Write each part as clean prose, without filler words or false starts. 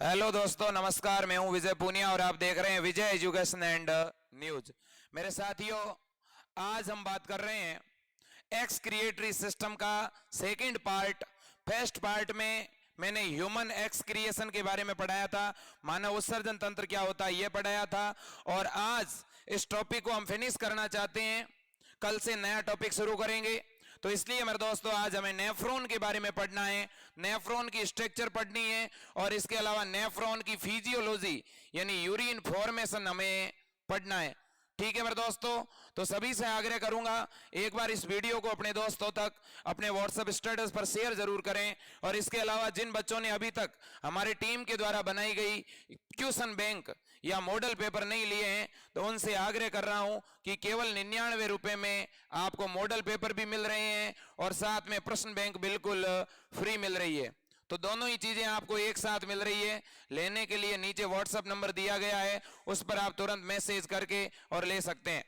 Hello दोस्तों, नमस्कार। मैं हूं विजय पूनिया और आप देख रहे हैं विजय एजुकेशन एंड न्यूज। मेरे साथियों, आज हम बात कर रहे हैं एक्स क्रिएटरी सिस्टम का सेकंड पार्ट। फर्स्ट पार्ट में मैंने ह्यूमन एक्स क्रिएशन के बारे में पढ़ाया था, मानव उत्सर्जन तंत्र क्या होता है यह पढ़ाया था। और आज इस टॉपिक को हम फिनिश करना चाहते हैं, कल से नया टॉपिक शुरू करेंगे। तो इसलिए मेरे दोस्तों, आज हमें नेफ्रॉन के बारे में पढ़ना है, नेफ्रॉन की स्ट्रक्चर पढ़नी है और इसके अलावा नेफ्रॉन की फिजियोलॉजी यानी यूरिन फॉर्मेशन हमें पढ़ना है। ठीक है मेरे दोस्तों, तो सभी से आग्रह करूंगा एक बार इस वीडियो को अपने दोस्तों तक अपने व्हाट्सएप स्टेटस पर शेयर जरूर करें। और इसके अलावा जिन बच्चों ने अभी तक हमारी टीम के द्वारा बनाई गई क्वेश्चन बैंक या मॉडल पेपर नहीं लिए हैं, तो उनसे आग्रह कर रहा हूं कि केवल 99 रुपए में आपको मॉडल पेपर भी मिल रहे हैं और साथ में प्रश्न बैंक बिल्कुल फ्री मिल रही है। तो दोनों ही चीजें आपको एक साथ मिल रही है। लेने के लिए नीचे व्हाट्सएप नंबर दिया गया है, उस पर आप तुरंत मैसेज करके और ले सकते हैं।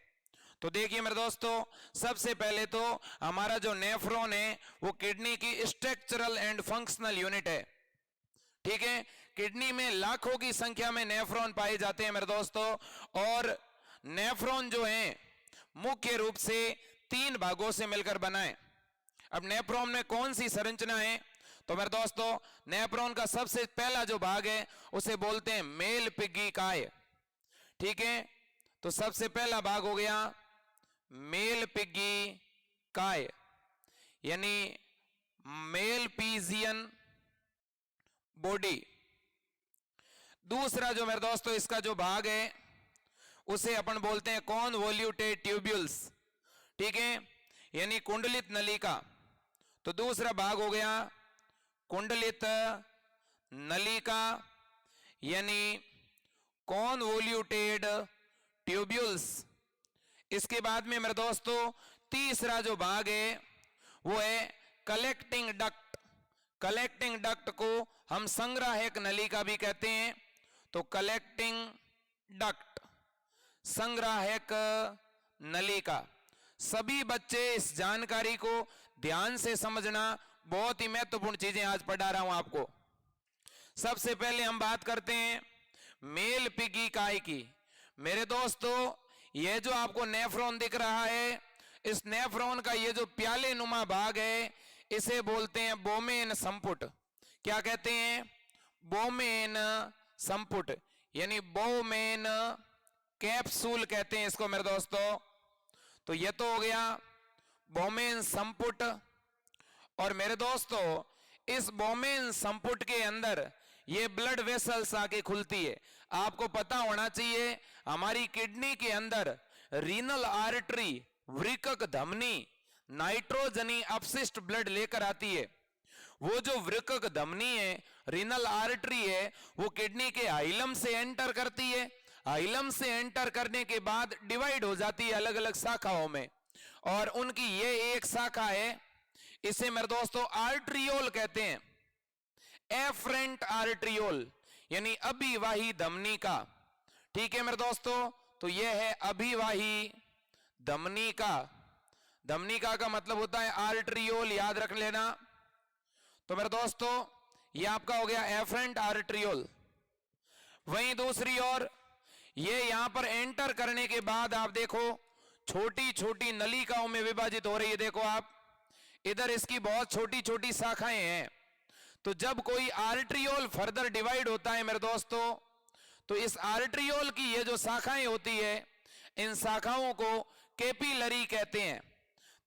तो देखिए मेरे दोस्तों, सबसे पहले तो हमारा जो नेफ्रॉन है वो किडनी की स्ट्रक्चरल एंड फंक्शनल यूनिट है। ठीक है, किडनी में लाखों की संख्या में नेफ्रॉन पाए जाते हैं मेरे दोस्तों। और नेफ्रॉन जो है मुख्य रूप से 3 भागों से मिलकर बना है। अब नेफ्रॉन में कौन सी संरचना है, तो मेरे दोस्तों नेफ्रॉन का सबसे पहला जो भाग है उसे बोलते हैं मेल पिगी काय। ठीक है, तो सबसे पहला भाग हो गया मेल पिगी काय यानी मेल पीजियन बॉडी। दूसरा जो मेरे दोस्तों इसका जो भाग है उसे अपन बोलते हैं कॉन्वोल्यूटेड ट्यूब्यूल्स। ठीक है, यानी कुंडलित नलिका। तो दूसरा भाग हो गया कुंडलित नलिका यानी कॉन्वोल्यूटेड ट्यूब्यूल्स। इसके बाद में मेरे दोस्तों तीसरा जो भाग है वो है कलेक्टिंग डक्ट। कलेक्टिंग डक्ट को हम संग्राहक नलिका भी कहते हैं। तो कलेक्टिंग डक्ट, संग्राहक नलिका। सभी बच्चे इस जानकारी को ध्यान से समझना, बहुत ही महत्वपूर्ण चीजें आज पढ़ा रहा हूं आपको। सबसे पहले हम बात करते हैं मेल पिगी काय की। मेरे दोस्तों, यह जो आपको नेफ्रॉन दिख रहा है, इस नेफ्रॉन का ये जो प्याले नुमा भाग है इसे बोलते हैं बोमेन संपुट। क्या कहते हैं? बोमेन संपुट यानी बोमेन कैप्सूल कहते हैं इसको मेरे दोस्तों। तो ये तो हो गया बोमेन संपुट। और मेरे दोस्तों इस बोमेन संपुट के अंदर ये ब्लड वेसल्स आके खुलती है। आपको पता होना चाहिए हमारी किडनी के अंदर रीनल आर्टरी, वृक्क धमनी नाइट्रोजनी अपशिष्ट ब्लड लेकर आती है। वो जो वृक्क धमनी है, रीनल आर्टरी है, वो किडनी के हाइलम से एंटर करती है। हाइलम से एंटर करने के बाद डिवाइड हो जाती है अलग अलग शाखाओं में। और उनकी ये एक शाखा है, इसे मेरे दोस्तों आर्ट्रियोल कहते हैं। एफरेंट आर्ट्रियोल यानी अभिवाही धमनी का। ठीक है मेरे दोस्तों, तो यह है अभिवाही धमनी का। धमनी का मतलब होता है आर्ट्रियोल, याद रख लेना। तो मेरे दोस्तों यह आपका हो गया एफरेंट आर्ट्रियोल। वहीं दूसरी ओर ये यहां पर एंटर करने के बाद आप देखो छोटी छोटी नलिकाओं में विभाजित हो रही है। देखो आप इधर इसकी बहुत छोटी छोटी शाखाएं हैं। तो जब कोई आर्ट्रियोल फर्दर डिवाइड होता है मेरे दोस्तों, तो इस आर्ट्रियोल की ये जो शाखाएं होती है, इन शाखाओं को कैपिलरी कहते हैं।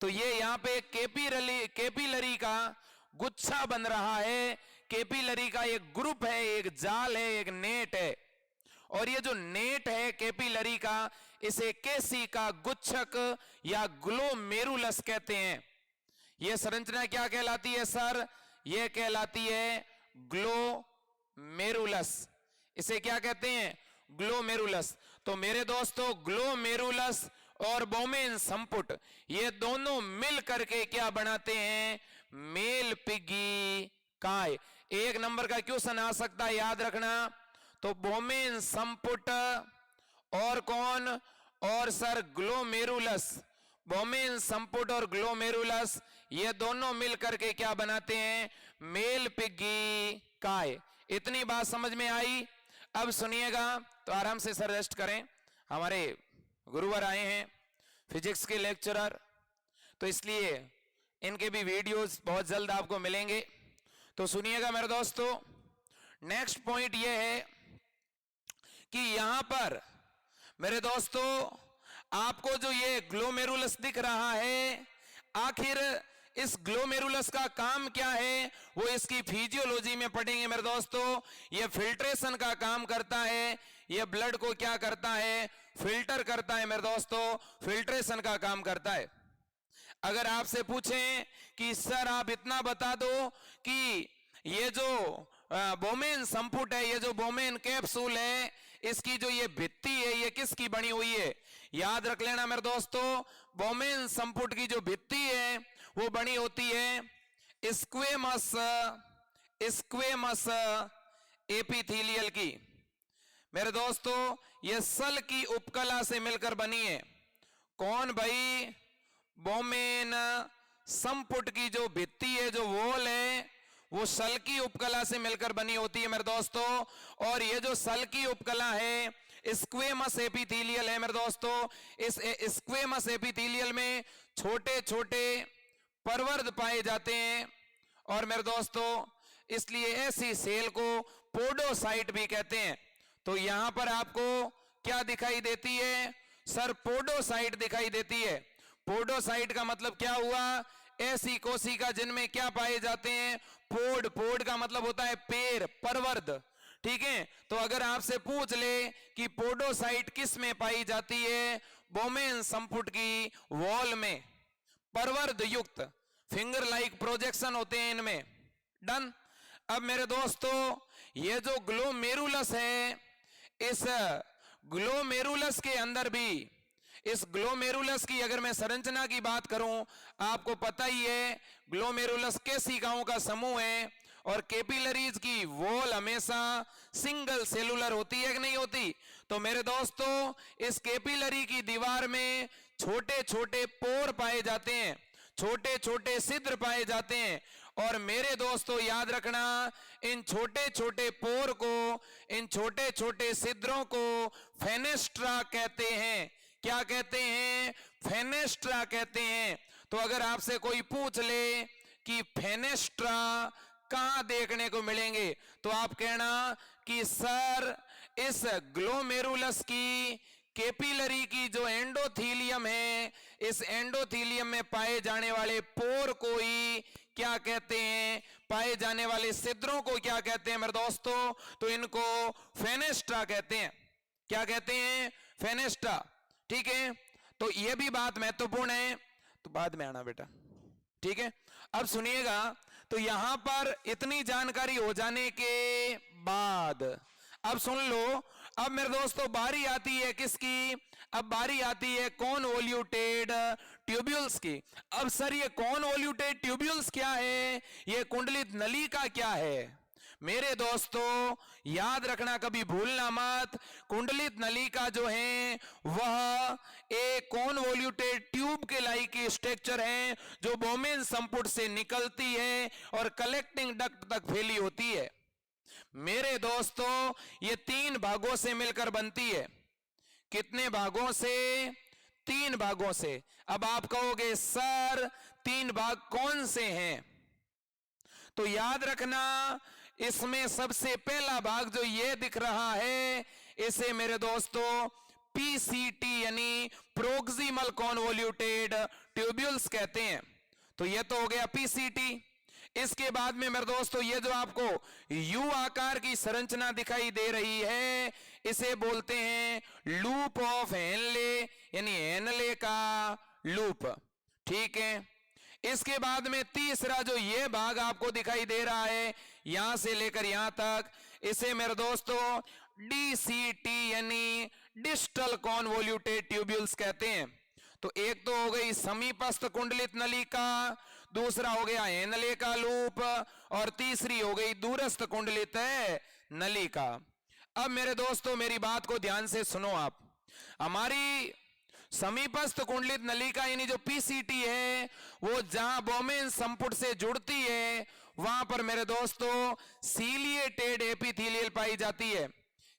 तो ये यहाँ पे कैपिलरी का गुच्छा बन रहा है। कैपिलरी का एक ग्रुप है, एक जाल है, एक नेट है। और ये जो नेट है कैपिलरी का, इसे केसी का गुच्छक या ग्लोमेरुलस कहते हैं। यह संरचना क्या कहलाती है सर? यह कहलाती है ग्लोमेरुलस। इसे क्या कहते हैं? ग्लोमेरुलस। तो मेरे दोस्तों ग्लोमेरुलस और बोमेन संपुट ये दोनों मिल करके क्या बनाते हैं? मेल पिगी काय। एक नंबर का क्वेश्चन आ सकता है, याद रखना। तो बोमेन संपुट और कौन? और सर ग्लोमेरुलस। बोमेन संपुट और ग्लोमेरुलस ये दोनों मिलकर के क्या बनाते हैं? मेल पिगी काय। इतनी बात समझ में आई। अब सुनिएगा, तो आराम से सर रेस्ट करें। हमारे गुरुवर आए हैं फिजिक्स के लेक्चरर, तो इसलिए इनके भी वीडियोस बहुत जल्द आपको मिलेंगे। तो सुनिएगा मेरे दोस्तों, नेक्स्ट पॉइंट ये है कि यहां पर मेरे दोस्तों आपको जो ये ग्लोमेरुलस दिख रहा है, आखिर इस ग्लोमेरुलस का काम क्या है वो इसकी फिजियोलॉजी में पढ़ेंगे मेरे दोस्तों। ये फिल्ट्रेशन का काम करता है, ये ब्लड को क्या करता है, फिल्टर करता है मेरे दोस्तों, फिल्ट्रेशन का काम करता है। अगर आपसे पूछें कि सर आप इतना बता दो कि ये जो बोमेन संपुट है, ये जो बोमेन कैप्सूल है, इसकी जो ये भित्ति है ये किसकी बनी हुई है, याद रख लेना मेरे दोस्तों, बोमेन संपुट की जो भित्ति है वो बनी होती है स्क्वेमस एपिथेलियल की। मेरे दोस्तों ये सल की उपकला से मिलकर बनी है। कौन भाई, बोमेन संपुट की जो भित्ति है, जो वॉल है, वो सल की उपकला से मिलकर बनी होती है मेरे दोस्तों। और ये जो सल की उपकला है स्क्वेमस एपिथेलियल है मेरे दोस्तों। इस स्क्वेमस एपिथेलियल में छोटे छोटे परवर्ध पाए जाते हैं, और मेरे दोस्तों इसलिए ऐसी सेल को पोडोसाइट भी कहते हैं। तो यहां पर आपको क्या दिखाई देती है सर, पोडोसाइट दिखाई देती है। पोडोसाइट का मतलब क्या हुआ, ऐसी कोशिका जिनमें क्या पाए जाते हैं, पोड। पोड का मतलब होता है पेड़, परवर्ध, ठीक है। तो अगर आपसे पूछ ले कि पोडोसाइट किस में पाई जाती है, बोमेन संपुट की वॉल में, परवर्ध युक्त फिंगर लाइक प्रोजेक्शन होते हैं इनमें। डन। अब मेरे दोस्तों ये जो ग्लोमेरुलस है, इस ग्लोमेरुलस के अंदर भी, इस ग्लोमेरुलस की अगर मैं संरचना की बात करूं, आपको पता ही है ग्लोमेरुलस केशिकाओं का समूह है, और कैपिलरीज की वॉल हमेशा सिंगल सेलुलर होती है कि नहीं होती। तो मेरे दोस्तों इस कैपिलरी की दीवार में छोटे छोटे पोर पाए जाते हैं, छोटे छोटे छिद्र पाए जाते हैं। और मेरे दोस्तों याद रखना, इन छोटे छोटे पोर को, इन छोटे छोटे छिद्रों को फेनेस्ट्रा कहते हैं। क्या कहते हैं, फेनेस्ट्रा कहते हैं। तो अगर आपसे कोई पूछ ले कि फेनेस्ट्रा कहां देखने को मिलेंगे, तो आप कहना कि सर इस ग्लोमेरुलस की कैपिलरी की जो एंडोथीलियम है, इस एंडोथीलियम में पाए जाने वाले पोर को ही क्या कहते हैं, पाए जाने वाले छिद्रों को क्या कहते हैं मेरे दोस्तों, तो इनको फेनेस्ट्रा कहते हैं। क्या कहते हैं, फेनेस्ट्रा, ठीक है। तो यह भी बात महत्वपूर्ण है, तो बाद में आना बेटा, ठीक है। अब सुनिएगा, तो यहां पर इतनी जानकारी हो जाने के बाद अब सुन लो, अब मेरे दोस्तों बारी आती है किसकी, अब बारी आती है कॉन्वोल्यूटेड ट्यूब्यूल्स की। अब सर ये कॉन्वोल्यूटेड ट्यूब्यूल्स क्या है, ये कुंडलित नलिका क्या है। मेरे दोस्तों याद रखना, कभी भूलना मत, कुंडलित नलिका जो है वह एक कॉन्वोल्यूटेड ट्यूब के लाइक की स्ट्रक्चर है, जो बोमेन संपुट से निकलती है और कलेक्टिंग डक्ट तक फैली होती है। मेरे दोस्तों ये 3 भागों से मिलकर बनती है। कितने भागों से, 3 भागों से। अब आप कहोगे सर 3 भाग कौन से हैं, तो याद रखना, इसमें सबसे पहला भाग जो ये दिख रहा है, इसे मेरे दोस्तों पीसीटी यानी प्रोक्सिमल कॉन्वोल्यूटेड ट्यूब्यूल्स कहते हैं। तो ये तो हो गया पीसीटी। इसके बाद में मेरे दोस्तों ये जो आपको यू आकार की संरचना दिखाई दे रही है, इसे बोलते हैं लूप ऑफ हेनले, यानी हेनले का लूप, ठीक है। इसके बाद में तीसरा जो ये भाग आपको दिखाई दे रहा है यहां से लेकर यहां तक, इसे मेरे दोस्तों डीसीटी यानी डिस्टल कॉन्वोल्यूटेड ट्यूब्यूल्स कहते हैं। तो एक तो हो गई समीपस्थ कुंडलित नलिका, दूसरा हो गया हेनले का लूप, और तीसरी हो गई दूरस्थ कुंडलित नलिका। अब मेरे दोस्तों मेरी बात को ध्यान से सुनो आप, हमारी समीपस्थ कुंडलित नलिका यानी जो पीसीटी है, वो जहां बोमेन संपुट से जुड़ती है वहां पर मेरे दोस्तों सीलिएटेड एपिथेलियल पाई जाती है।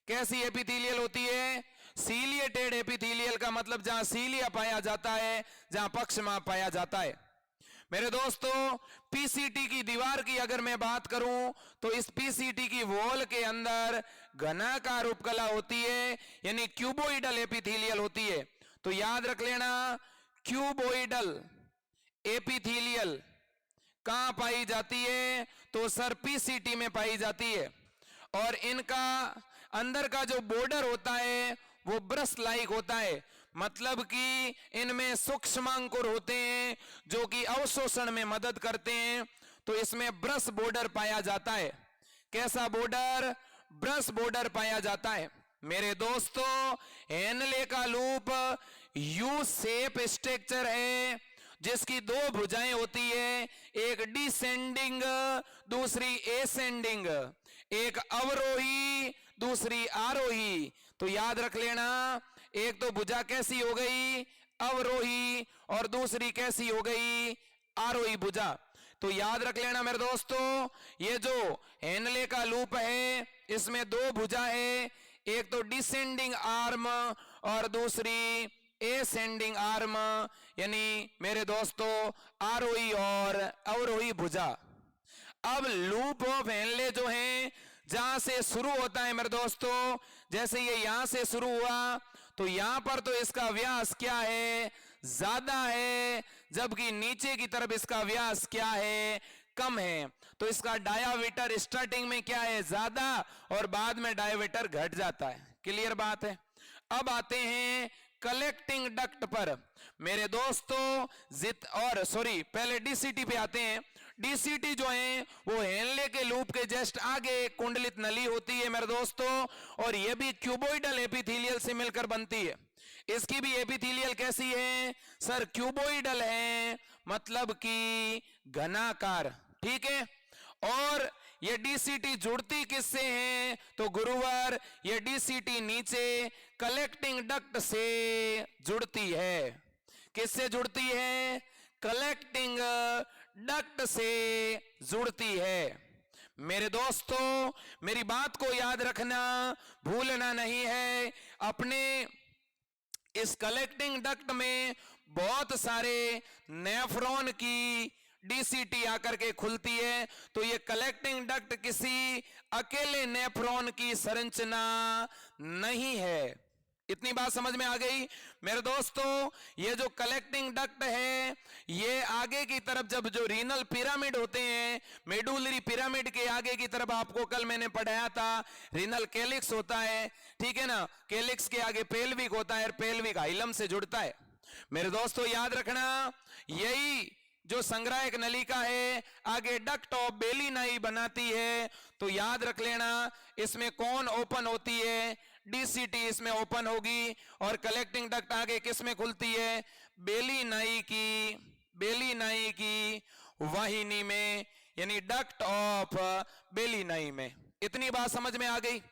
कैसी एपिथेलियल होती है? सीलिएटेड एपिथेलियल का मतलब जहां सीलिया पाया जाता है, जहां पक्षमाप पाया जाता है। मेरे दोस्तों पीसीटी की दीवार की अगर मैं बात करूं तो इस पीसीटी की वॉल के अंदर घनाकार उपकला होती है, यानी क्यूबोइडल एपिथेलियल होती है। तो याद रख लेना, क्यूबोइडल एपिथेलियल कहां पाई जाती है? तो सर पीसीटी में पाई जाती है। और इनका अंदर का जो बॉर्डर होता है वो ब्रश लाइक होता है, मतलब कि इनमें सूक्ष्मांकुर होते हैं जो कि अवशोषण में मदद करते हैं। तो इसमें ब्रश बॉर्डर पाया जाता है। कैसा बॉर्डर? ब्रश बॉर्डर पाया जाता है। मेरे दोस्तों हेनले का लूप यू शेप स्ट्रक्चर है जिसकी दो भुजाएं होती है, एक डिसेंडिंग दूसरी एसेंडिंग, एक अवरोही दूसरी आरोही। तो याद रख लेना, एक तो भुजा कैसी हो गई? अवरोही, और दूसरी कैसी हो गई? आरोही भुजा। तो याद रख लेना मेरे दोस्तों, ये जो हेनले का लूप है इसमें दो भुजा है, एक तो डिसेंडिंग आर्म और दूसरी एसेंडिंग आर्म, यानी मेरे दोस्तों आरोही और अवरोही भुजा। अब लूप ऑफ हेनले जो है जहां से शुरू होता है मेरे दोस्तों, जैसे ये यहां से शुरू हुआ तो यहां पर तो इसका व्यास क्या है? ज्यादा है, जबकि नीचे की तरफ इसका व्यास क्या है? कम है। तो इसका डायामीटर स्टार्टिंग में क्या है? ज्यादा, और बाद में डायामीटर घट जाता है। क्लियर बात है। अब आते हैं कलेक्टिंग डक्ट पर मेरे दोस्तों, पहले डीसीटी पे आते हैं। डीसीटी जो है वो हेनले के लूप के जस्ट आगे कुंडलित नली होती है मेरे दोस्तों, और ये भी क्यूबोइडल एपिथेलियल से मिलकर बनती है। इसकी भी एपिथेलियल कैसी है? सर क्यूबोइडल है, मतलब कि घनाकार। ठीक है। और ये डीसीटी जुड़ती किससे है? तो गुरुवर ये डीसीटी नीचे कलेक्टिंग डक्ट से जुड़ती है। किससे जुड़ती है? कलेक्टिंग डक्ट से जुड़ती है। मेरे दोस्तों मेरी बात को याद रखना, भूलना नहीं है। अपने इस कलेक्टिंग डक्ट में बहुत सारे नेफ्रॉन की डीसीटी आकर के खुलती है। तो ये कलेक्टिंग डक्ट किसी अकेले नेफ्रॉन की संरचना नहीं है। इतनी बात समझ में आ गई मेरे दोस्तों। ये जो कलेक्टिंग डक्ट है ये आगे की तरफ, जब जो रीनल पिरामिड होते हैं, मेडुलरी पिरामिड के आगे की तरफ, आपको कल मैंने पढ़ाया था रीनल कैलिक्स होता है, ठीक है ना। कैलिक्स के आगे पेल्विक होता है और पेल्विक हाइलम से जुड़ता है। मेरे दोस्तों याद रखना, यही जो संग्राहक नलिका है आगे डक्ट ऑफ बेलिनाई बनाती है। तो याद रख लेना, इसमें कौन ओपन होती है? डीसीटी इसमें ओपन होगी। और कलेक्टिंग डक्ट आगे किस में खुलती है? बेलिनाई की वाहिनी में, यानी डक्ट ऑफ बेलिनाई में। इतनी बात समझ में आ गई।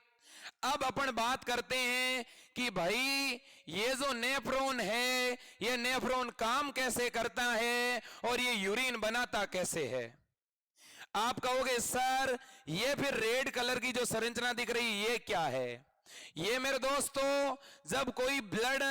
अब अपन बात करते हैं कि भाई ये जो नेफ्रॉन है ये नेफ्रॉन काम कैसे करता है और ये यूरिन बनाता कैसे है। आप कहोगे सर ये फिर रेड कलर की जो संरचना दिख रही ये क्या है? ये मेरे दोस्तों जब कोई ब्लड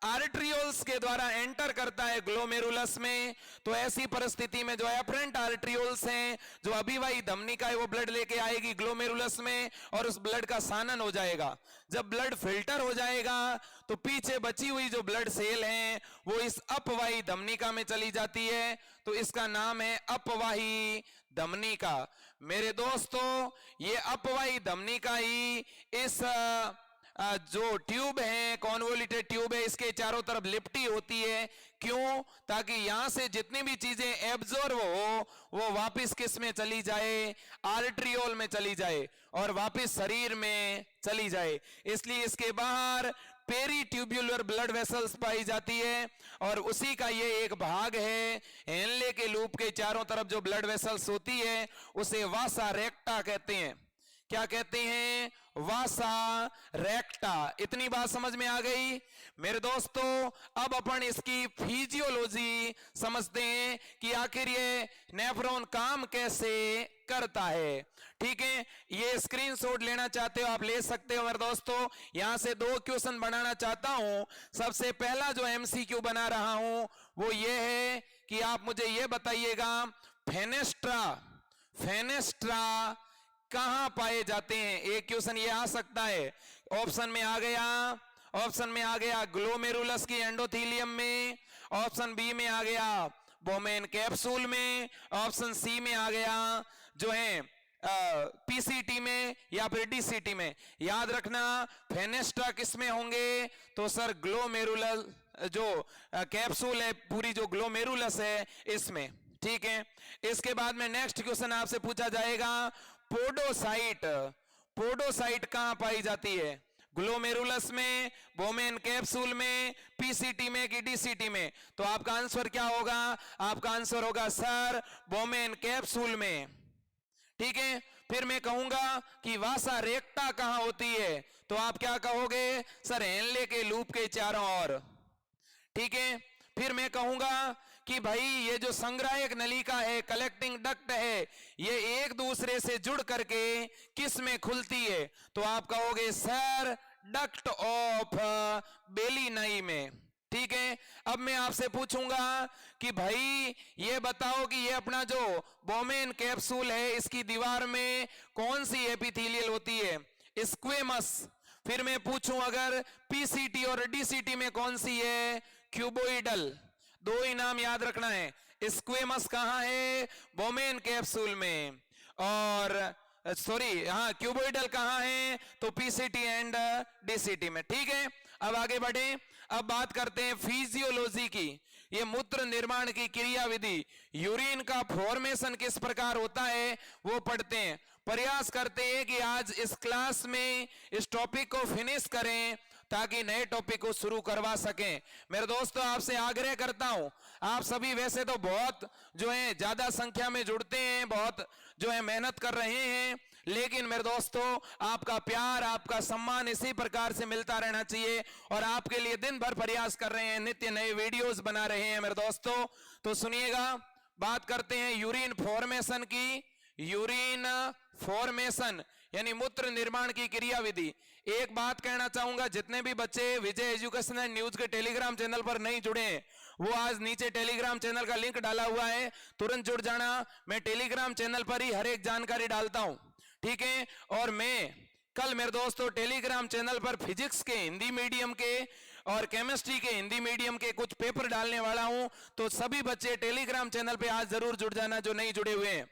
आर्टरियोल्स के द्वारा एंटर करता है ग्लोमेरुलस में, तो ऐसी परिस्थिति में जो एफरेंट आर्टरियोल्स हैं, जो अभिवाही धमनिका है, वो ब्लड लेके आएगी ग्लोमेरुलस में और उस ब्लड का सानन हो जाएगा। जब ब्लड फिल्टर हो जाएगा तो पीछे बची हुई जो ब्लड सेल हैं वो इस अपवाही धमनिका में चली जाती है। तो इसका नाम है अपवाही धमनिका। मेरे दोस्तों ये अपवाही धमनिका ही इस जो ट्यूब है, कॉन्वोल्यूटेड ट्यूब है, इसके चारों तरफ लिपटी होती है। क्यों? ताकि यहां से जितनी भी चीजें एब्जॉर्ब हो वो वापस किस में चली जाए? आर्टरियोल में चली जाए और वापस शरीर में चली जाए। इसलिए इसके बाहर पेरी ट्यूब्यूलर ब्लड वेसल्स पाई जाती है और उसी का ये एक भाग है। हेनले के लूप के चारों तरफ जो ब्लड वेसल्स होती है उसे वासा रेक्टा कहते हैं। क्या कहते हैं, वासा रेक्टा। इतनी बात समझ में आ गई मेरे दोस्तों। अब अपन इसकी फिजियोलॉजी समझते हैं कि आखिर ये नेफ्रॉन काम कैसे करता है। ठीक है, ये स्क्रीनशॉट लेना चाहते हो आप ले सकते हो मेरे दोस्तों। यहां से 2 क्वेश्चन बनाना चाहता हूं। सबसे पहला जो एमसीक्यू बना रहा हूं वो ये है कि आप मुझे ये बताइएगा, फेनेस्ट्रा फेनेस्ट्रा कहां पाए जाते हैं। एक क्वेश्चन ये आ सकता है। ऑप्शन में आ गया ग्लोमेरुलस की एंडोथीलियम में, ऑप्शन बी में आ गया बोमेन कैप्सूल में, ऑप्शन सी में आ गया जो है पीसीटी में या फिर डीसीटी में। याद रखना फेनेस्ट्रा किस में होंगे, तो सर ग्लोमेरुलस जो कैप्सूल है, पूरी जो ग्लोमेरुलस है इसमें। ठीक है, इसके बाद में नेक्स्ट क्वेश्चन आपसे पूछा जाएगा, पोडोसाइट कहां पाई जाती है, ग्लोमेरुलस में, बोमेन कैप्सूल में, पीसीटी में कि डीसीटी में। तो आपका आंसर क्या होगा, आपका आंसर होगा सर बोमेन कैप्सूल में। ठीक है, फिर मैं कहूंगा कि वासा रेक्टा कहां होती है, तो आप क्या कहोगे, सर हेनले के लूप के चारों ओर। ठीक है, फिर मैं कहूंगा कि भाई ये जो संग्राहक नलिका है, कलेक्टिंग डक्ट है, ये एक दूसरे से जुड़ करके किस में खुलती है, तो आप कहोगे सर डक्ट ऑफ बेलिनाई में। ठीक है, अब मैं आपसे पूछूंगा कि भाई ये बताओ कि ये अपना जो बोमेन कैप्सूल है इसकी दीवार में कौन सी एपिथेलियल होती है, स्क्वेमस। फिर मैं पूछूं अगर पीसीटी और डीसीटी में कौन सी है, क्यूबोइडल। 2 ही नाम याद रखना है, स्क्वेमस कहां है, बोमेन कैप्सूल में, और सॉरी हाँ क्यूबोइडल कहां है, तो पीसीटी एंड डीसीटी में। ठीक है, अब आगे बढ़े। अब बात करते हैं फिजियोलॉजी की। ये मूत्र निर्माण की क्रिया विधि, यूरिन का फॉर्मेशन किस प्रकार होता है वो पढ़ते हैं। प्रयास करते हैं कि आज इस क्लास में इस टॉपिक को फिनिश करें ताकि नए टॉपिक को शुरू करवा सकें। मेरे दोस्तों आपसे आग्रह करता हूं, आप सभी वैसे तो बहुत जो है ज्यादा संख्या में जुड़ते हैं, बहुत जो है मेहनत कर रहे हैं, लेकिन मेरे दोस्तों आपका प्यार, आपका सम्मान इसी प्रकार से मिलता रहना चाहिए और आपके लिए दिन भर प्रयास कर रहे हैं, नित्य नए वीडियोस बना रहे हैं मेरे दोस्तों। तो सुनिएगा, बात करते हैं यूरिन फॉर्मेशन की। यूरिन फॉर्मेशन यानी मूत्र निर्माण की क्रिया विधि। एक बात कहना चाहूंगा, जितने भी बच्चे विजय एजुकेशनल न्यूज के टेलीग्राम चैनल पर नहीं जुड़े हैं, वो आज नीचे टेलीग्राम चैनल का लिंक डाला हुआ है, तुरंत जुड़ जाना। मैं टेलीग्राम चैनल पर ही हर एक जानकारी डालता हूं। ठीक है, और मैं कल मेरे दोस्तों टेलीग्राम चैनल पर फिजिक्स के हिंदी मीडियम के और केमिस्ट्री के हिंदी मीडियम के कुछ पेपर डालने वाला हूं, तो सभी बच्चे टेलीग्राम चैनल पे आज जरूर जुड़ जाना जो नहीं जुड़े हुए हैं।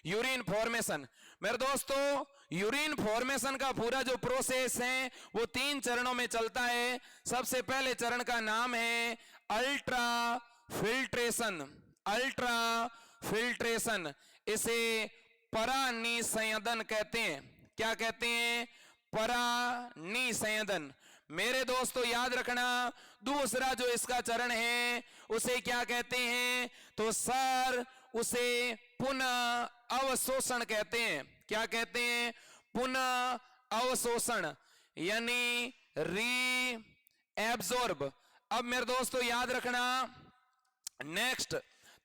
यूरिन फॉर्मेशन मेरे दोस्तों, यूरिन फॉर्मेशन का पूरा जो प्रोसेस है वो 3 चरणों में चलता है। सबसे पहले चरण का नाम है अल्ट्रा फिल्ट्रेशन। अल्ट्रा फिल्ट्रेशन, इसे परानिसंयदन कहते हैं। क्या कहते हैं, परानिसंयदन। मेरे दोस्तों याद रखना, दूसरा जो इसका चरण है उसे क्या कहते हैं, तो सर उसे पुनः अवशोषण कहते हैं। क्या कहते हैं, पुनः अवशोषण यानी री एब्जॉर्ब। अब मेरे दोस्तों याद रखना, नेक्स्ट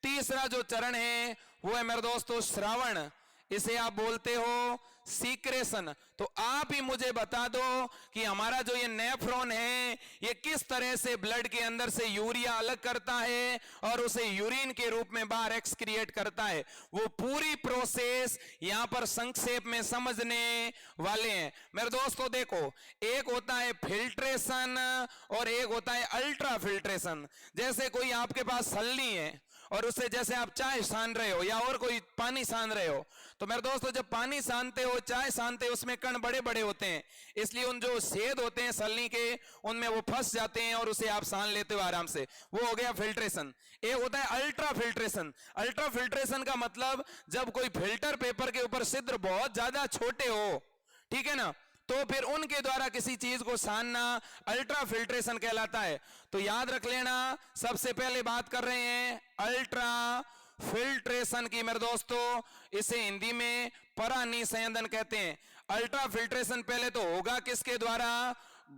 तीसरा जो चरण है वो है मेरे दोस्तों श्रावण, इसे आप बोलते हो सीक्रेशन। तो आप ही मुझे बता दो कि हमारा जो ये नेफ्रॉन है ये किस तरह से ब्लड के अंदर से यूरिया अलग करता है और उसे यूरिन के रूप में बाहर एक्सक्रिएट करता है। वो पूरी प्रोसेस यहां पर संक्षेप में समझने वाले हैं मेरे दोस्तों। देखो, एक होता है फिल्ट्रेशन और एक होता है अल्ट्रा फिल्ट्रेशन। जैसे कोई आपके पास छलनी है और उससे जैसे आप चाय सान रहे हो या और कोई पानी सान रहे हो, तो मेरे दोस्तों जब पानी सानते हो, चाय सानते हो, उसमें कण बड़े बड़े होते हैं, इसलिए उन जो छेद होते हैं छलनी के उनमें वो फंस जाते हैं और उसे आप सान लेते हो आराम से। वो हो गया फिल्ट्रेशन। एक होता है अल्ट्रा फिल्ट्रेशन। अल्ट्रा फिल्ट्रेशन का मतलब जब कोई फिल्टर पेपर के ऊपर छिद्र बहुत ज्यादा छोटे हो, ठीक है ना, तो फिर उनके द्वारा किसी चीज को सानना अल्ट्रा फिल्ट्रेशन कहलाता है। तो याद रख लेना, सबसे पहले बात कर रहे हैं अल्ट्रा फिल्ट्रेशन की मेरे दोस्तों, इसे हिंदी में परानिसंयदन कहते हैं। अल्ट्रा फिल्ट्रेशन पहले तो होगा किसके द्वारा,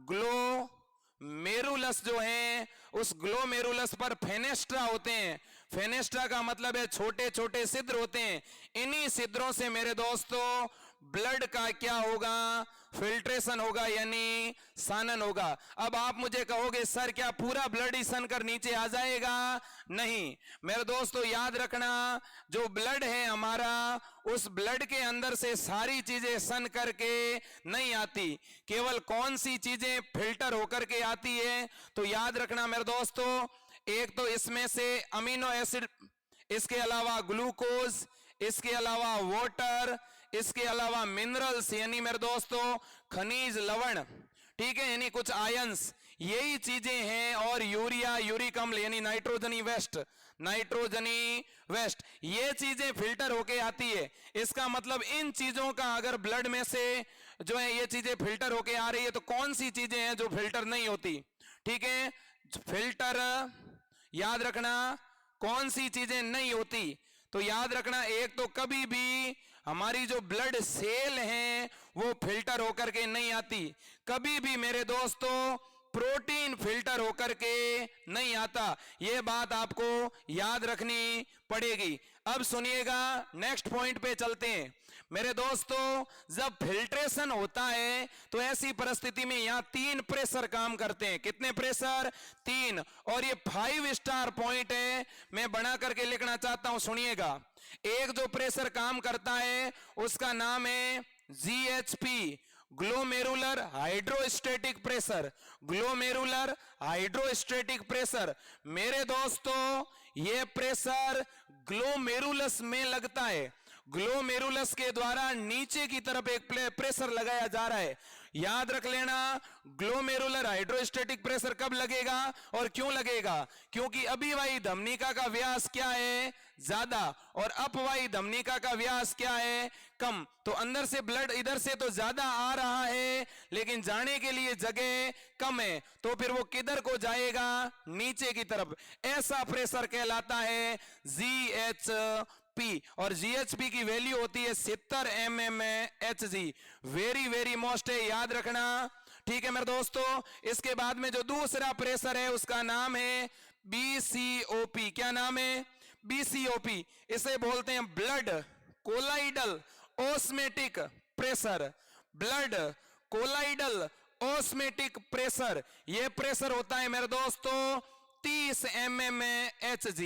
ग्लोमेरुलस जो है उस ग्लोमेरुलस पर फेनेस्ट्रा होते हैं। फेनेस्ट्रा का मतलब है छोटे छोटे छिद्र होते हैं। इन्हीं छिद्रों से मेरे दोस्तों ब्लड का क्या होगा, फिल्ट्रेशन होगा, यानी सानन होगा। अब आप मुझे कहोगे सर क्या पूरा ब्लड ही सन कर नीचे आ जाएगा? नहीं मेरे दोस्तों, याद रखना जो ब्लड है हमारा, उस ब्लड के अंदर से सारी चीजें सन करके नहीं आती, केवल कौन सी चीजें फिल्टर होकर के आती है। तो याद रखना मेरे दोस्तों, एक तो इसमें से अमीनो एसिड, इसके अलावा ग्लूकोज, इसके अलावा वाटर, इसके अलावा मिनरल्स यानी मेरे दोस्तों खनिज लवण, ठीक है, यानी कुछ आयंस, यही चीजें हैं। और यूरिया, यूरिक अम्ल यानी नाइट्रोजनी वेस्ट, नाइट्रोजनी वेस्ट, ये चीजें फिल्टर होके आती है। इसका मतलब इन चीजों का अगर ब्लड में से जो है ये चीजें फिल्टर होके आ रही है, तो कौन सी चीजें हैं जो फिल्टर नहीं होती? ठीक है, फिल्टर याद रखना कौन सी चीजें नहीं होती। तो याद रखना एक तो कभी भी हमारी जो ब्लड सेल हैं वो फिल्टर होकर के नहीं आती, कभी भी मेरे दोस्तों प्रोटीन फिल्टर होकर के नहीं आता। यह बात आपको याद रखनी पड़ेगी। अब सुनिएगा, नेक्स्ट पॉइंट पे चलते हैं मेरे दोस्तों। जब फिल्ट्रेशन होता है तो ऐसी परिस्थिति में यहां 3 प्रेशर काम करते हैं। कितने प्रेशर? 3। और ये 5 स्टार पॉइंट है, मैं बना करके लिखना चाहता हूं, सुनिएगा। एक जो प्रेशर काम करता है उसका नाम है GHP, glomerular hydrostatic pressure, glomerular hydrostatic pressure. मेरे दोस्तों यह प्रेशर ग्लोमेरुलस में लगता है, ग्लोमेरुलस के द्वारा नीचे की तरफ एक प्रेशर लगाया जा रहा है। याद रख लेना, ग्लोमेरुलर हाइड्रोस्टेटिक प्रेशर कब लगेगा और क्यों लगेगा? क्योंकि अभिवाही धमनिका का व्यास क्या है? ज्यादा, और अपवाही धमनिका का व्यास क्या है? कम। तो अंदर से ब्लड इधर से तो ज्यादा आ रहा है, लेकिन जाने के लिए जगह कम है, तो फिर वो किधर को जाएगा? नीचे की तरफ। ऐसा प्रेशर कहलाता है GHP, और GHP की वैल्यू होती है 70 mmHg। वेरी वेरी मोस्ट है, याद रखना। ठीक है मेरे दोस्तों, इसके बाद में जो दूसरा प्रेशर है उसका नाम है BCOP। क्या नाम है? BCOP। इसे बोलते हैं blood colloidal osmotic pressure, blood colloidal osmotic pressure. यह प्रेशर होता है मेरे दोस्तों 30 mmHg।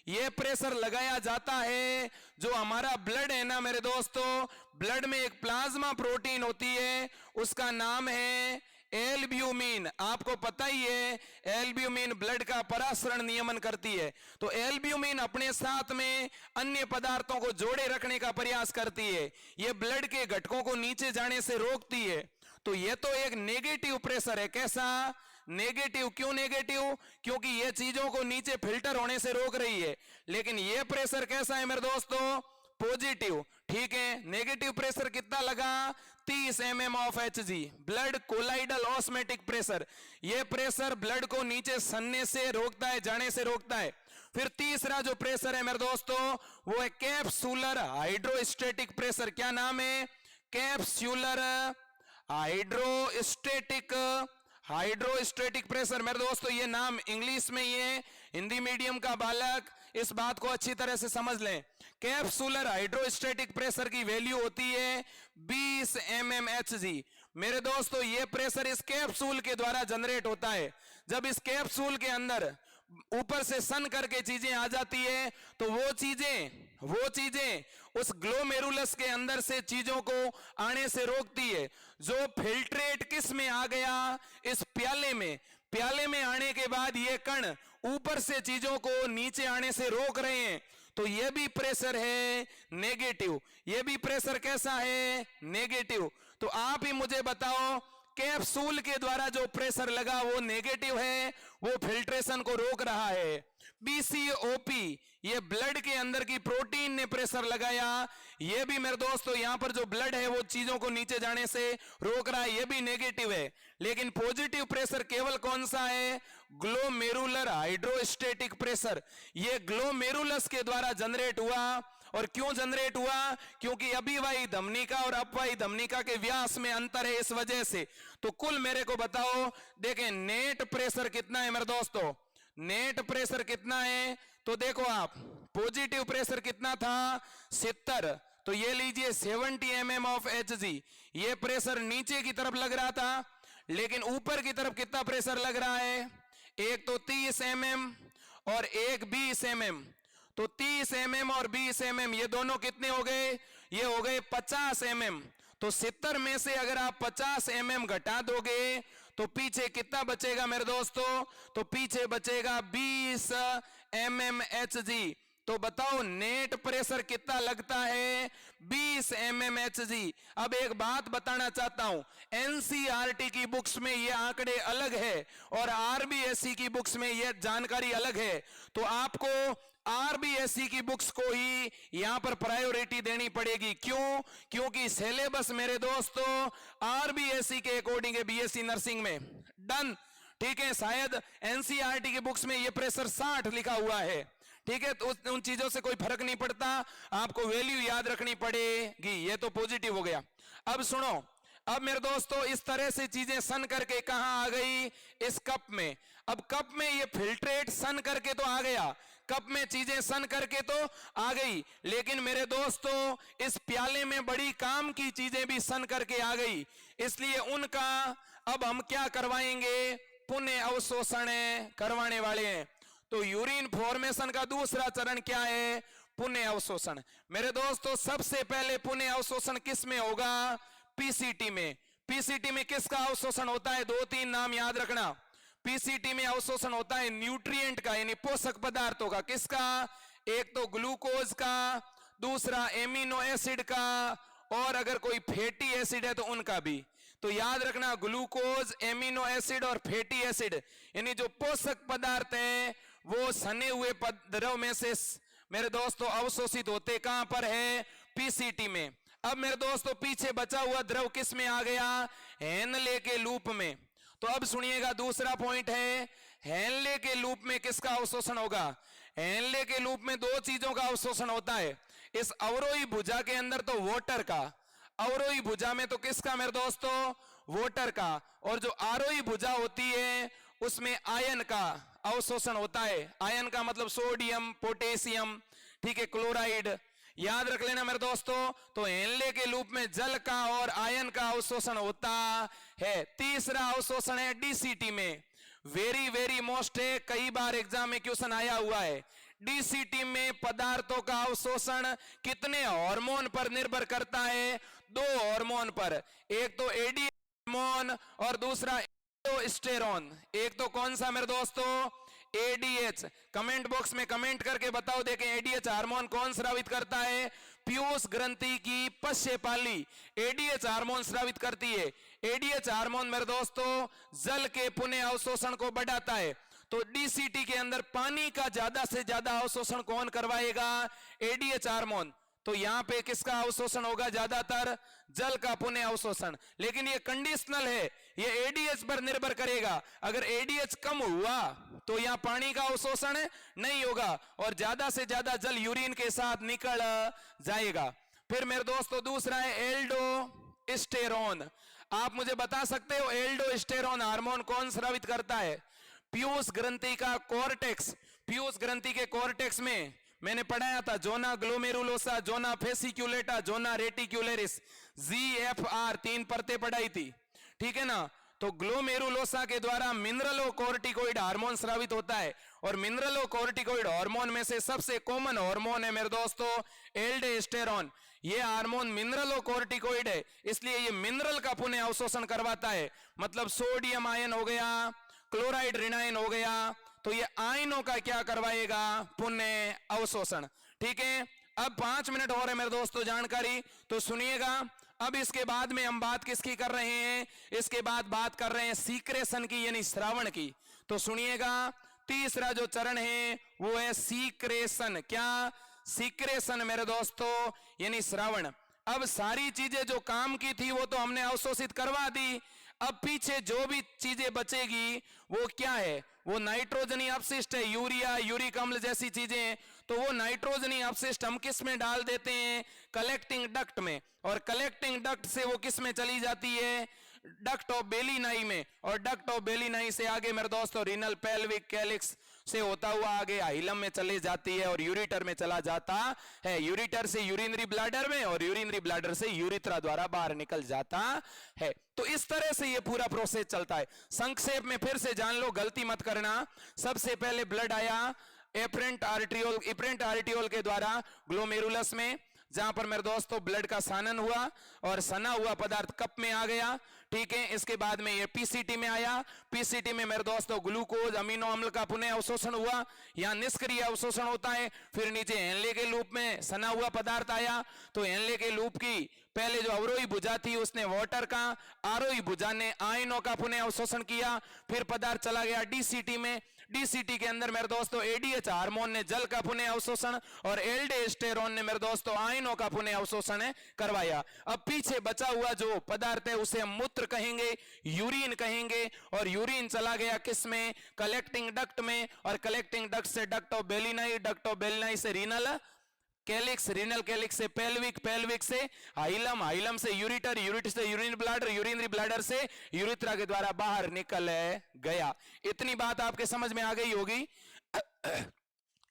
ये प्रेशर लगाया जाता है। जो हमारा ब्लड है ना मेरे दोस्तों, ब्लड में एक प्लाज्मा प्रोटीन होती है, उसका नाम है एल्ब्यूमिन। आपको पता ही है एल्ब्यूमिन ब्लड का परासरण नियमन करती है। तो एल्ब्यूमिन अपने साथ में अन्य पदार्थों को जोड़े रखने का प्रयास करती है, ये ब्लड के घटकों को नीचे जाने से रोकती है। तो ये तो एक नेगेटिव प्रेशर है। कैसा? नेगेटिव। क्यों नेगेटिव? क्योंकि ये चीजों को नीचे फिल्टर होने से रोक रही है। लेकिन ये प्रेशर कैसा है मेरे दोस्तों? पॉजिटिव। ठीक है, नेगेटिव प्रेशर कितना लगा? 30 mm of Hg, blood colloidal osmotic pressure. ये प्रेशर ब्लड को नीचे सनने से रोकता है, जाने से रोकता है। फिर तीसरा जो प्रेशर है मेरे दोस्तों वो है कैप्सूलर हाइड्रोस्टेटिक प्रेशर। क्या नाम है? Capsular hydrostatic pressure. मेरे दोस्तों ये नाम इंग्लिश में ही है, हिंदी मीडियम का बालक इस बात को अच्छी तरह से समझ लें। कैप्सूलर हाइड्रोस्टेटिक प्रेशर की वैल्यू होती है 20 mmHg। मेरे दोस्तों ये प्रेशर इस कैप्सूल के द्वारा जनरेट होता है। जब इस कैप्सूल के अंदर ऊपर से सन करके चीजें आ जाती है, तो वो चीजें उस ग्लोमेरुलस के अंदर से चीजों को आने से रोकती है। जो फिल्ट्रेट किस में आ गया? इस प्याले में। प्याले में आने के बाद ये कण ऊपर से चीजों को नीचे आने से रोक रहे हैं, तो ये भी प्रेशर है नेगेटिव। ये भी प्रेशर कैसा है? नेगेटिव। तो आप ही मुझे बताओ, कैप्सूल के द्वारा जो प्रेशर लगा वो नेगेटिव है, वो फिल्ट्रेशन को रोक रहा है। BCOP, ये ब्लड के अंदर की प्रोटीन ने प्रेशर लगाया। ये भी मेरे दोस्तों यहां पर जो ब्लड है वो चीजों को नीचे जाने से रोक रहा है, ये भी नेगेटिव है। लेकिन पॉजिटिव प्रेशर केवल कौन सा है? Glomerular hydrostatic pressure. ये ग्लोमेरुलस के द्वारा जनरेट हुआ और क्यों जनरेट हुआ? क्योंकि अभिवाही धमनिका और अपवाही धमनिका के व्यास में अंतर है, इस वजह से। तो कुल मेरे को बताओ, देखें नेट प्रेशर कितना है मेरे दोस्तों, नेट प्रेशर कितना है? तो देखो आप, पॉजिटिव प्रेशर कितना था? 70। तो ये लीजिए 70 mm ऑफ Hg। ये प्रेशर नीचे की तरफ लग रहा था, लेकिन ऊपर की तरफ कितना प्रेशर लग रहा है? एक तो 30 mm और एक 20 mm। तो 30 mm और 20 mm ये दोनों कितने हो गए? ये हो गए 50 mm। तो 70 में से अगर आप 50 mm घटा दोगे तो पीछे कितना बचेगा मेरे दोस्तों? तो पीछे बचेगा 20 mm Hg। तो बताओ नेट प्रेशर कितना लगता है? 20 mm Hg। अब एक बात बताना चाहता हूं, एनसीईआरटी की बुक्स में ये आंकड़े अलग है और आरबीएसई की बुक्स में ये जानकारी अलग है। तो आपको आरबीएसई की बुक्स को ही यहां पर प्रायोरिटी देनी पड़ेगी। क्यों? क्योंकि सिलेबस मेरे दोस्तों आरबीएसई के अकॉर्डिंग है बीएससी नर्सिंग में। डन, ठीक है। शायद एनसीईआरटी की बुक्स में ये प्रेशर 60 लिखा हुआ है, ठीक है। तो उन चीजों से कोई फर्क नहीं पड़ता, आपको वैल्यू याद रखनी पड़ेगी। ये तो पॉजिटिव हो गया। अब सुनो, अब मेरे दोस्तों इस तरह से चीजें सन करके कहां आ गई? इस कप में। अब कप में ये फिल्ट्रेट सन करके तो आ गया, कप में चीजें सन करके तो आ गई, लेकिन मेरे दोस्तों इस प्याले में बड़ी काम की चीजें भी सन करके आ गई। इसलिए उनका अब हम क्या करवाएंगे? पुनः अवशोषण करवाने वाले हैं। तो यूरिन फॉर्मेशन का दूसरा चरण क्या है? पुनः अवशोषण। मेरे दोस्तों सबसे पहले पुनः अवशोषण किस में होगा? पीसीटी में। पीसीटी में किसका अवशोषण होता है? 2-3 नाम याद रखना। पीसीटी में अवशोषण होता है न्यूट्रिएंट का, यानी पोषक पदार्थों का। किसका? एक तो ग्लूकोज का, दूसरा एमिनो एसिड का, और अगर कोई फैटी एसिड है तो उनका भी। तो याद रखना, ग्लूकोज, एमिनो एसिड और फैटी एसिड, यानी जो पोषक पदार्थ है वो सने हुए द्रव में से मेरे दोस्तों अवशोषित होते कहां पर है? पीसीटी में। अब मेरे दोस्तों पीछे बचा हुआ द्रव किस में आ गया? हेनले के लूप में। तो अब सुनिएगा, दूसरा पॉइंट है हेनले के लूप में किसका अवशोषण होगा? हेनले के लूप में 2 चीजों का अवशोषण होता है। इस अवरोही भुजा के अंदर तो वाटर का, अवरोही भुजा में तो किसका मेरे दोस्तों? वाटर का। और जो आरोही भुजा होती है उसमें आयन का अवशोषण होता है। आयन का मतलब सोडियम, पोटेशियम, ठीक है, क्लोराइड। याद रख लेना मेरे दोस्तों। तो हेनले के लूप में जल का और आयन का अवशोषण होता है। तीसरा अवशोषण है डीसीटी में। वेरी वेरी मोस्ट है, कई बार एग्जाम में क्वेश्चन आया हुआ है। डीसीटी में पदार्थों का अवशोषण कितने हार्मोन पर निर्भर करता है? 2 हार्मोन पर, एक तो एडी हार्मोन और दूसरा एल्डोस्टेरोन। एक तो कौन सा मेरे दोस्तों? एडीएच। कमेंट बॉक्स में कमेंट करके बताओ, देखें एडीएच हार्मोन कौन स्रावित करता है? पीयूष ग्रंथि की पश्यपाली एडीएच हार्मोन स्रावित करती है। एडीएच हार्मोन मेरे दोस्तों जल के पुनः अवशोषण को बढ़ाता है। तो डीसीटी के अंदर पानी का ज्यादा से ज्यादा अवशोषण कौन करवाएगा? ADH hormone. तो यहां पे किसका अवशोषण होगा? ज्यादातर जल का पुनः अवशोषण। लेकिन ये कंडीशनल है, ये एडीएच पर निर्भर करेगा। अगर एडीएच कम हुआ तो यहां पानी का अवशोषण नहीं होगा और ज्यादा से ज्यादा जल यूरिन के साथ निकल जाएगा। फिर मेरे दोस्तों दूसरा है एल्डोस्टेरोन। आप मुझे बता सकते हो एल्डोस्टेरोन हार्मोन कौन स्रावित करता है? पीयूष ग्रंथि का कॉर्टेक्स। पीयूष ग्रंथि के कॉर्टेक्स में मैंने पढ़ाया था जोना ग्लोमेरुलोसा, जोना फेसिक्युलेटा, जोना रेटिक्युलरिस, जीएफआर, 3 परतें पढ़ाई थी, ठीक है ना। तो ग्लोमेरुलोसा के द्वारा मिनरलोकॉर्टिकोइड हार्मोन स्रावित होता है और मिनरलोकॉर्टिकोइड हार्मोन में से सबसे कॉमन हार्मोन है मेरे दोस्तों एल्डोस्टेरोन। ये हार्मोन मिनरलोकॉर्टिकोइड है, इसलिए ये मिनरल का पुनः अवशोषण करवाता है। मतलब सोडियम आयन हो गया, क्लोराइड ऋणायन हो गया, तो ये आयनों का क्या करवाएगा? पुनः अवशोषण। ठीक है, अब 5 मिनट हो रहे मेरे दोस्तों जानकारी, तो सुनिएगा। अब इसके बाद में हम बात किसकी कर रहे हैं? इसके बाद बात कर रहे हैं सीक्रेशन की, यानी श्रावण की। तो सुनिएगा, तीसरा जो चरण है वो है सीक्रेशन। क्या? सीक्रेशन मेरे दोस्तों, यानी श्रावण। अब सारी चीजें जो काम की थी वो तो हमने अवशोषित करवा दी। अब पीछे जो भी चीजें बचेगी वो क्या है? वो नाइट्रोजनी अपशिष्ट है, यूरिया, यूरिक अम्ल जैसी चीजें। तो वो नाइट्रोजनी अपशिष्ट हम किस में डाल देते हैं, कलेक्टिंग डक्ट में, और कलेक्टिंग डक्ट से वो किस में चली जाती है, डक्ट ऑफ बेलिनाई में, और डक्ट ऑफ बेलिनाई से आगे मेरे दोस्तों रीनल पेल्विक कैलिक्स से होता हुआ आगे हाइलम में चले जाती है और यूरिटर में चला जाता है, यूरिटर से यूरिनरी ब्लैडर में, और यूरिनरी ब्लैडर से यूरिथ्रा द्वारा बाहर निकल जाता है। तो इस तरह से ये पूरा प्रोसेस चलता है। संक्षेप में फिर से जान लो, गलती मत करना। सबसे पहले ब्लड आया एपरेंट आर्टियोल के द्वारा ग्लोमेरुलस में, जहां पर मेरे दोस्तों ब्लड का सानन हुआ और सना हुआ पदार्थ कप में आ गया, ठीक है। इसके बाद में ये पीसीटी में आया, पीसीटी में मेरे दोस्तों ग्लूकोज अमीनो अम्ल का पुनः अवशोषण हुआ, यहाँ निष्क्रिय अवशोषण होता है। फिर नीचे एनले के लूप में सना हुआ पदार्थ आया, तो एनले के लूप की पहले जो अवरोही भुजा थी उसने वाटर का, आरोही भुजा ने आयनों का पुनः अवशोषण किया। फिर पदार्थ चला गया डीसीटी में, डीसीटी के अंदर मेरे दोस्तों एडीएच हार्मोन ने जल का पुनः अवशोषण और एल्डोस्टेरोन ने मेरे दोस्तों आयनों का पुनः अवशोषण करवाया। अब पीछे बचा हुआ जो पदार्थ है उसे हम मूत्र कहेंगे, यूरिन कहेंगे, और यूरिन चला गया किस में, कलेक्टिंग डक्ट में, और कलेक्टिंग डक्ट से डक्ट ऑफ बेलिनाई, डक्ट ऑफ बेलिनाई से रीनल कैलिक्स, रीनल कैलिक्स से पेल्विक, पेल्विक से हाइलम, हाइलम से यूरिटर, यूरिटर से यूरिनरी ब्लैडर, यूरिनरी ब्लैडर से यूरिथ्रा के द्वारा बाहर निकल गया। इतनी बात आपके समझ में आ गई होगी।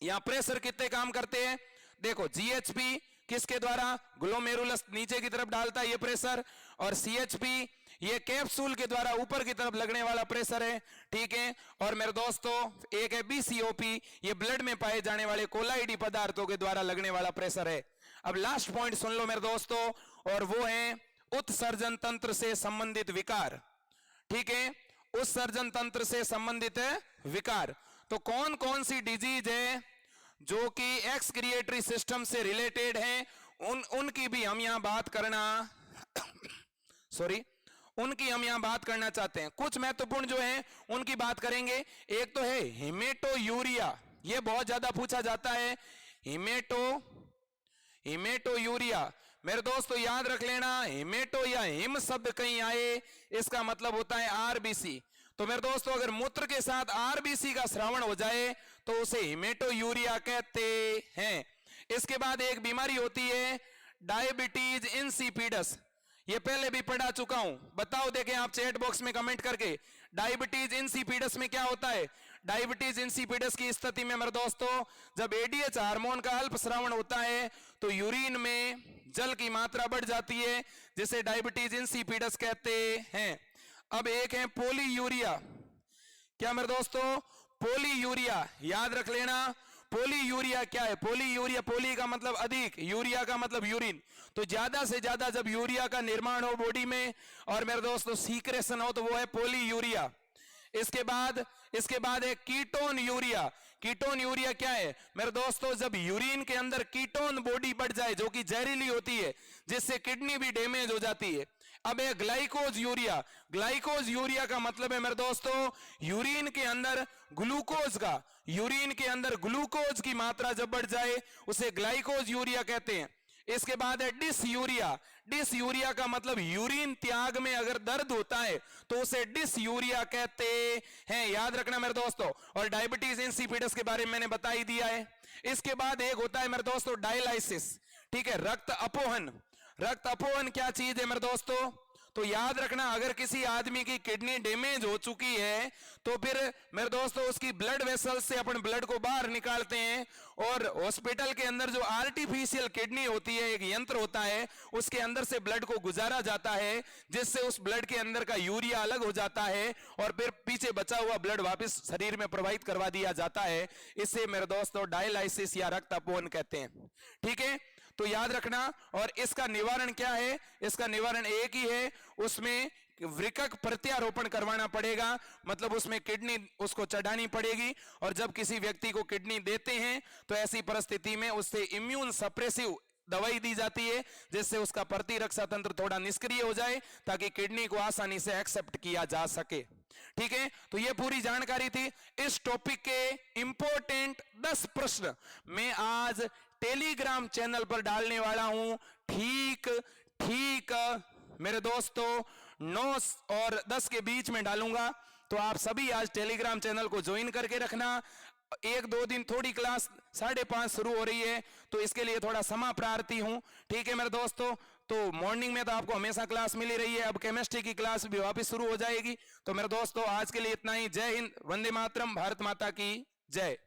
यहां प्रेशर कितने काम करते हैं, देखो जीएचपी किसके द्वारा, ग्लोमेरुलस नीचे की तरफ डालता है ये प्रेशर, और सीएचपी ये कैप्सूल के द्वारा ऊपर की तरफ लगने वाला प्रेशर है, ठीक है। और मेरे दोस्तों एक है बीसीओपी, ये ब्लड में पाए जाने वाले कोलाइडी पदार्थों के द्वारा लगने वाला प्रेशर है। अब लास्ट पॉइंट सुन लो मेरे दोस्तों, और वो है उत्सर्जन तंत्र से संबंधित विकार, ठीक है। उत्सर्जन तंत्र से संबंधित विकार, तो कौन कौन सी डिजीज है जो कि एक्सक्रिएटरी सिस्टम से रिलेटेड है, उनकी भी हम यहां बात करना उनकी हम यहां बात करना चाहते हैं। कुछ महत्वपूर्ण जो है उनकी बात करेंगे। एक तो है हिमेटोयूरिया, ये बहुत ज्यादा पूछा जाता है, हिमेटोयूरिया। मेरे दोस्तों याद रख लेना, हिमेटो या हिम शब्द कहीं आए इसका मतलब होता है आरबीसी। तो मेरे दोस्तों अगर मूत्र के साथ आरबीसी का श्रावण हो जाए तो उसे हिमेटोयूरिया कहते हैं। इसके बाद एक बीमारी होती है डायबिटीज इंसिपिडस, ये पहले भी पढ़ा चुका हूं, बताओ देखें आप चैट बॉक्स में कमेंट करके, डायबिटीज इंसिपिडस में क्या होता है। डायबिटीज इंसिपिडस की स्थिति में मेरे दोस्तों जब एडीएच हार्मोन का अल्प स्रावण होता है तो यूरिन में जल की मात्रा बढ़ जाती है, जिसे डायबिटीज इंसिपिडस कहते हैं। अब एक है पोलीयूरिया, क्या मेरे दोस्तों, पोलीयूरिया याद रख लेना। पोलीयूरिया क्या है, पोलीयूरिया, पोली का मतलब अधिक, यूरिया का मतलब यूरिन, तो ज्यादा से ज्यादा जब यूरिया का निर्माण हो बॉडी में और मेरे दोस्तों सीक्रेशन हो तो वो है पोलीयूरिया। इसके बाद है कीटोन यूरिया। कीटोन यूरिया क्या है मेरे दोस्तों, जब यूरिन के अंदर कीटोन बॉडी बढ़ जाए जो कि जहरीली होती है, जिससे किडनी भी डैमेज हो जाती है। अब है ग्लाइकोज यूरिया। ग्लाइकोज यूरिया का मतलब है मेरे दोस्तों यूरिन के अंदर ग्लूकोज की मात्रा जब बढ़ जाए उसे ग्लाइकोज यूरिया कहते हैं। इसके बाद है डिसयूरिया। डिसयूरिया का मतलब यूरिन त्याग में अगर दर्द होता है तो उसे डिसयूरिया कहते हैं, याद रखना मेरे दोस्तों। और डायबिटीज इंसिपिडस के बारे में मैंने बता ही दिया है। इसके बाद एक होता है मेरे दोस्तों डायलाइसिस, ठीक है, रक्त अपोहन। रक्त अपोहन क्या चीज है मेरे दोस्तों, तो याद रखना अगर किसी आदमी की किडनी डैमेज हो चुकी है तो फिर मेरे दोस्तों उसकी ब्लड वेसल से अपन ब्लड को बाहर निकालते हैं, और हॉस्पिटल के अंदर जो आर्टिफिशियल किडनी होती है, एक यंत्र होता है, उसके अंदर से ब्लड को गुजारा जाता है, जिससे उस ब्लड के अंदर का यूरिया अलग हो जाता है और फिर पीछे बचा हुआ ब्लड वापस शरीर में प्रवाहित करवा दिया जाता है। इसे मेरे दोस्तों डायलाइसिस या रक्त अपोहन कहते हैं, ठीक है। तो याद रखना। और इसका निवारण क्या है, इसका निवारण एक ही है, उसमें वृकक प्रत्यारोपण करवाना पड़ेगा, मतलब उसमें किडनी उसको चढ़ानी पड़ेगी। और जब किसी व्यक्ति को किडनी देते हैं तो ऐसी परिस्थिति में उससे इम्यून सप्रेसिव दवाई दी जाती है, जिससे उसका प्रतिरक्षा तंत्र थोड़ा निष्क्रिय हो जाए ताकि किडनी को आसानी से एक्सेप्ट किया जा सके, ठीक है। तो ये पूरी जानकारी थी इस टॉपिक के इंपॉर्टेंट 10 प्रश्न मैं आज टेलीग्राम चैनल पर डालने वाला हूं। ठीक मेरे दोस्तों 9 और 10 के बीच में डालूंगा, तो आप सभी आज टेलीग्राम चैनल को ज्वाइन करके रखना। एक दो दिन थोड़ी क्लास 5:30 शुरू हो रही है, तो इसके लिए थोड़ा क्षमा प्रार्थी हूं। ठीक है मेरे दोस्तों, तो मॉर्निंग में तो आपको हमेशा क्लास मिली रही है, अब केमिस्ट्री की क्लास भी वापस शुरू हो जाएगी। तो मेरे दोस्तों आज के लिए इतना ही। जय हिंद, वंदे मातरम, भारत माता की जय।